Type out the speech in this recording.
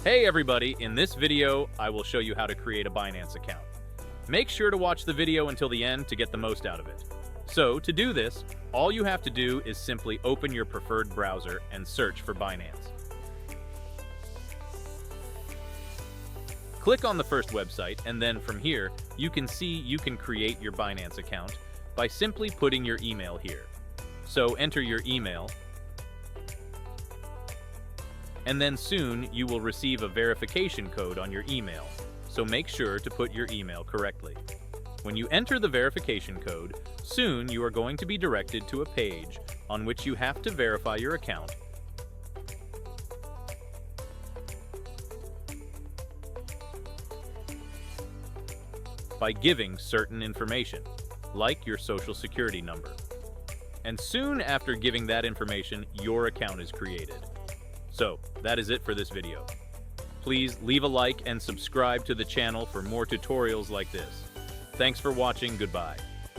Hey everybody, in this video, I will show you how to create a Binance account. Make sure to watch the video until the end to get the most out of it. So, to do this, all you have to do is simply open your preferred browser and search for Binance. Click on the first website, and then from here, you can see you can create your Binance account by simply putting your email here. So enter your email, and then soon you will receive a verification code on your email, so make sure to put your email correctly. When you enter the verification code, soon you are going to be directed to a page on which you have to verify your account by giving certain information, like your social security number. And soon after giving that information, your account is created. So, that is it for this video. Please leave a like and subscribe to the channel for more tutorials like this. Thanks for watching. Goodbye.